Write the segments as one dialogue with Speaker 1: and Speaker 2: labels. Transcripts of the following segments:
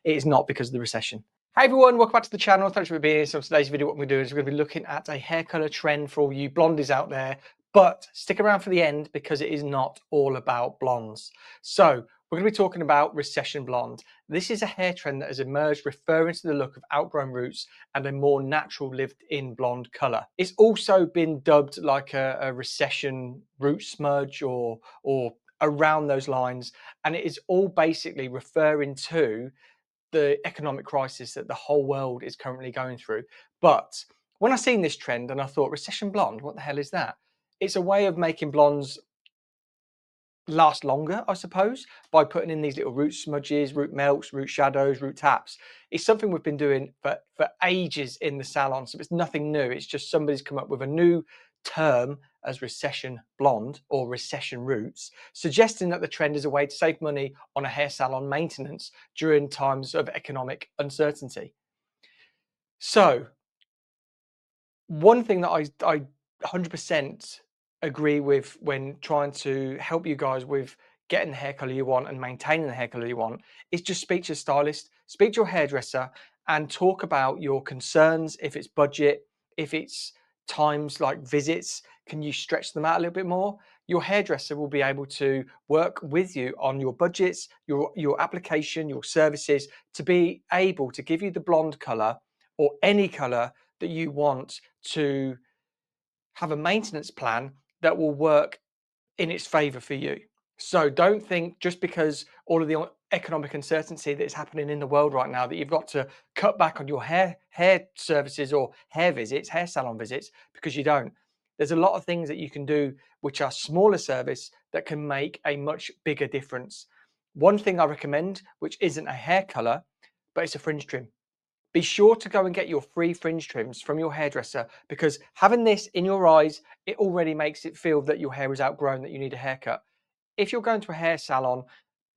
Speaker 1: it is not because of the recession. Hey everyone, welcome back to the channel. Thanks for being here. So today's video, what we're doing is we're going to be looking at a hair color trend for all you blondies out there, but stick around for the end because it is not all about blondes. So we're going to be talking about recession blonde. This is a hair trend that has emerged referring to the look of outgrown roots and a more natural lived-in blonde color. It's also been dubbed like a recession root smudge or around those lines, and it is all basically referring to the economic crisis that the whole world is currently going through. But when I seen this trend and I thought, recession blonde, what the hell is that? It's a way of making blondes last longer, I suppose, by putting in these little root smudges, root melts, root shadows, root taps. It's something we've been doing for ages in the salon, so it's nothing new. It's just somebody's come up with a new term as recession blonde or recession roots, suggesting that the trend is a way to save money on a hair salon maintenance during times of economic uncertainty. So one thing that I 100% agree with when trying to help you guys with getting the hair color you want and maintaining the hair color you want is just speak to your stylist, speak to your hairdresser, and talk about your concerns. If it's budget, if it's times like visits, can you stretch them out a little bit more? Your hairdresser will be able to work with you on your budgets, your application, your services, to be able to give you the blonde color or any color that you want, to have a maintenance plan that will work in its favor for you. So don't think just because all of the economic uncertainty that is happening in the world right now that you've got to cut back on your hair services or hair visits, hair salon visits, because you don't. There's a lot of things that you can do which are smaller service that can make a much bigger difference. One thing I recommend, which isn't a hair color, but it's a fringe trim. Be sure to go and get your free fringe trims from your hairdresser, because having this in your eyes, it already makes it feel that your hair is outgrown, that you need a haircut. If you're going to a hair salon,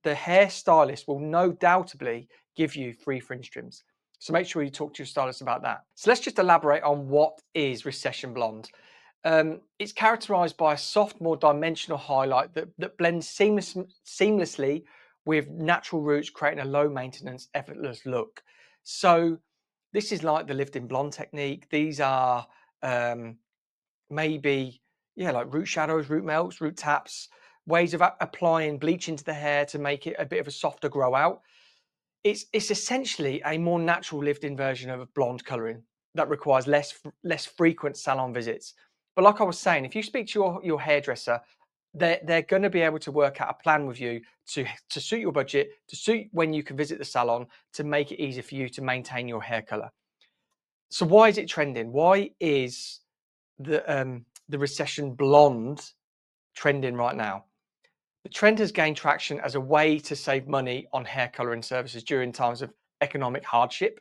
Speaker 1: the hairstylist will no doubtably give you free fringe trims. So make sure you talk to your stylist about that. So let's just elaborate on what is recession blonde. It's characterized by a soft, more dimensional highlight that blends seamlessly with natural roots, creating a low maintenance, effortless look. So this is like the lived in blonde technique. These are maybe, yeah, like root shadows, root melts, root taps, ways of applying bleach into the hair to make it a bit of a softer grow out. It's essentially a more natural lived in version of blonde coloring that requires less frequent salon visits. But like I was saying, if you speak to your hairdresser, they're going to be able to work out a plan with you to suit your budget, to suit when you can visit the salon, to make it easier for you to maintain your hair color. So why is it trending? Why is the recession blonde trending right now? The trend has gained traction as a way to save money on hair coloring services during times of economic hardship.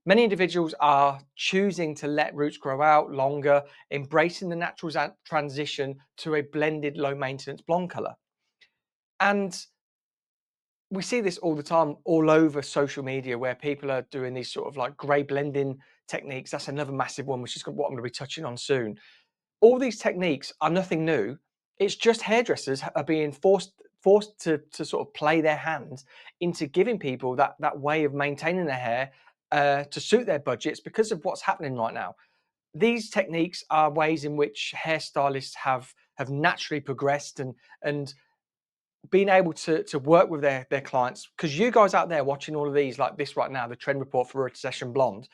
Speaker 1: Many individuals are choosing to let roots grow out longer, embracing the natural transition to a blended low maintenance blonde color. And we see this all the time all over social media, where people are doing these sort of like grey blending techniques. That's another massive one, which is what I'm going to be touching on soon. All these techniques are nothing new. It's just hairdressers are being forced to sort of play their hand into giving people that way of maintaining their hair to suit their budgets because of what's happening right now. These techniques are ways in which hairstylists have naturally progressed and being able to work with their clients. Because you guys out there watching all of these like this right now, the trend report for Recession Blonde,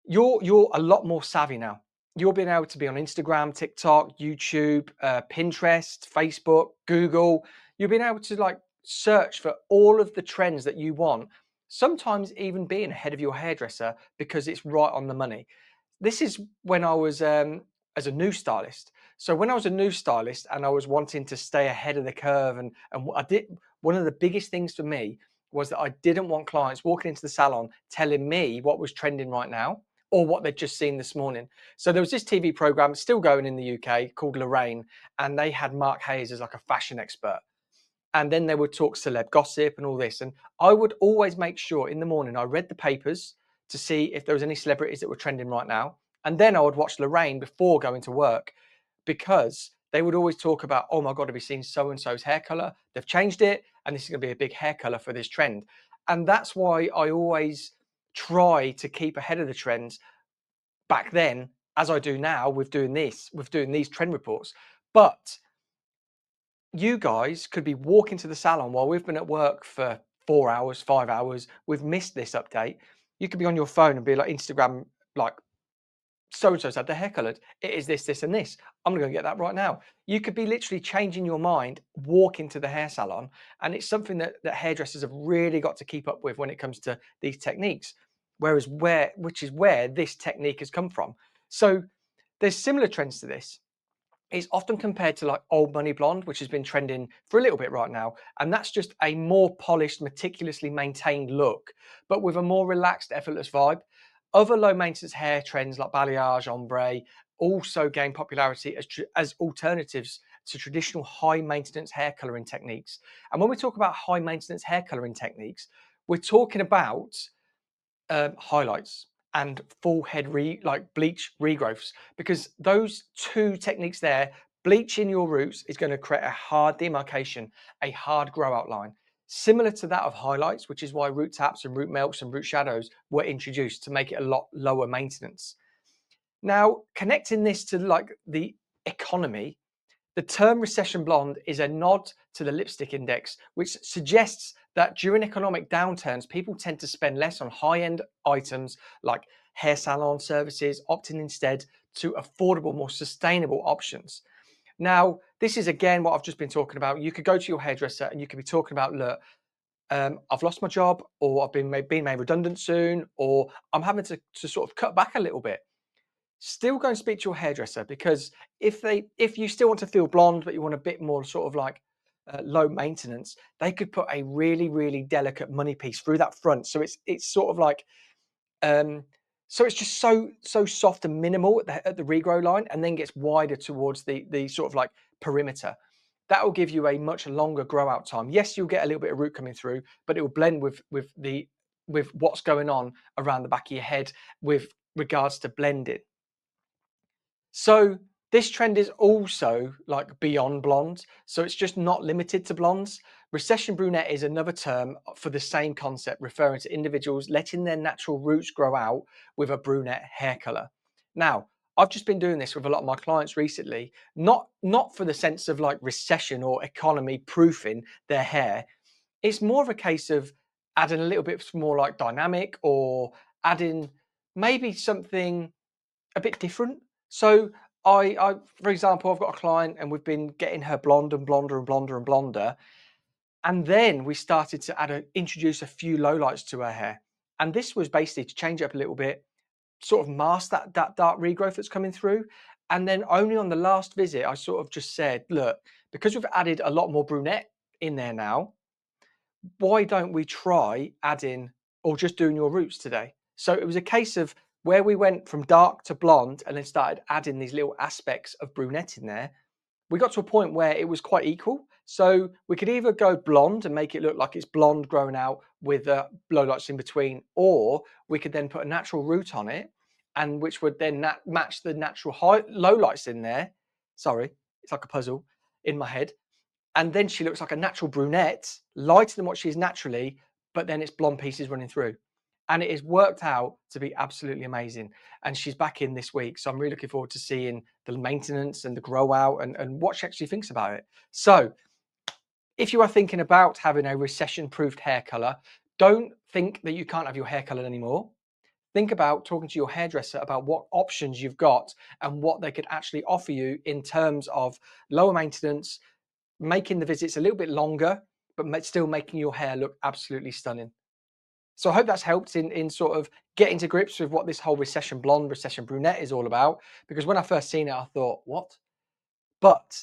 Speaker 1: you're a lot more savvy now. You're being able to be on Instagram, TikTok, YouTube, Pinterest, Facebook, Google. You're being able to like search for all of the trends that you want, sometimes even being ahead of your hairdresser because it's right on the money. This is when I was as a new stylist. So when I was a new stylist and I was wanting to stay ahead of the curve, and what I did, one of the biggest things for me was that I didn't want clients walking into the salon telling me what was trending right now or what they'd just seen this morning. So there was this TV program still going in the UK called Lorraine, and they had Mark Hayes as like a fashion expert. And then they would talk celeb gossip and all this. And I would always make sure in the morning I read the papers to see if there was any celebrities that were trending right now. And then I would watch Lorraine before going to work, because they would always talk about, oh my God, have you seen so-and-so's hair color? They've changed it, and this is going to be a big hair color for this trend. And that's why I always try to keep ahead of the trends back then, as I do now with doing these trend reports. But you guys could be walking to the salon while we've been at work for 4 hours, 5 hours. We've missed this update. You could be on your phone and be like Instagram, like so and so's had their hair coloured. It is this, this, and this. I'm gonna go get that right now. You could be literally changing your mind, walking to the hair salon, and it's something that hairdressers have really got to keep up with when it comes to these techniques. Which is where this technique has come from. So there's similar trends to this. It's often compared to like old money blonde, which has been trending for a little bit right now. And that's just a more polished, meticulously maintained look, but with a more relaxed, effortless vibe. Other low maintenance hair trends like balayage, ombre also gain popularity as alternatives to traditional high maintenance hair coloring techniques. And when we talk about high maintenance hair coloring techniques, we're talking about highlights and full head like bleach regrowths, because those two techniques there, bleaching your roots is going to create a hard demarcation, a hard grow out line, similar to that of highlights, which is why root taps and root melts and root shadows were introduced to make it a lot lower maintenance. Now, connecting this to like the economy, the term recession blonde is a nod to the lipstick index, which suggests that during economic downturns, people tend to spend less on high-end items like hair salon services, opting instead to affordable, more sustainable options. Now, this is again what I've just been talking about. You could go to your hairdresser and you could be talking about, look, I've lost my job, or I've been made redundant soon, or I'm having to sort of cut back a little bit. Still go and speak to your hairdresser, because if you still want to feel blonde but you want a bit more sort of like low maintenance, they could put a really delicate money piece through that front, so it's sort of like um so it's just so soft and minimal at the regrow line, and then gets wider towards the sort of like perimeter. That will give you a much longer grow out time. Yes, you'll get a little bit of root coming through, but it will blend with what's going on around the back of your head with regards to blending. So this trend is also like beyond blonde. So it's just not limited to blondes. Recession brunette is another term for the same concept, referring to individuals letting their natural roots grow out with a brunette hair color. Now, I've just been doing this with a lot of my clients recently, not for the sense of like recession or economy proofing their hair. It's more of a case of adding a little bit more like dynamic, or adding maybe something a bit different. So for example, I've got a client and we've been getting her blonde and blonder and blonder and blonder. And then we started to introduce a few lowlights to her hair. And this was basically to change it up a little bit, sort of mask that dark regrowth that's coming through. And then only on the last visit, I sort of just said, look, because we've added a lot more brunette in there now, why don't we try adding or just doing your roots today? So it was a case of where we went from dark to blonde and then started adding these little aspects of brunette in there. We got to a point where it was quite equal. So we could either go blonde and make it look like it's blonde growing out with lowlights in between, or we could then put a natural root on it, and which would then match the natural lowlights in there. Sorry, it's like a puzzle in my head. And then she looks like a natural brunette, lighter than what she is naturally, but then it's blonde pieces running through. And it has worked out to be absolutely amazing. And she's back in this week. So I'm really looking forward to seeing the maintenance and the grow out, and what she actually thinks about it. So if you are thinking about having a recession proofed hair color, don't think that you can't have your hair colored anymore. Think about talking to your hairdresser about what options you've got and what they could actually offer you in terms of lower maintenance, making the visits a little bit longer, but still making your hair look absolutely stunning. So I hope that's helped in sort of getting to grips with what this whole recession blonde, recession brunette is all about. Because when I first seen it, I thought, what? But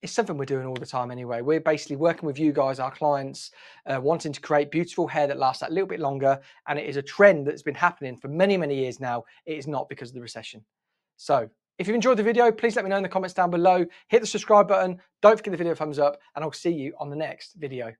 Speaker 1: it's something we're doing all the time anyway. We're basically working with you guys, our clients, wanting to create beautiful hair that lasts that little bit longer. And it is a trend that's been happening for many years now. It is not because of the recession. So if you've enjoyed the video, please let me know in the comments down below. Hit the subscribe button. Don't forget the video thumbs up, and I'll see you on the next video.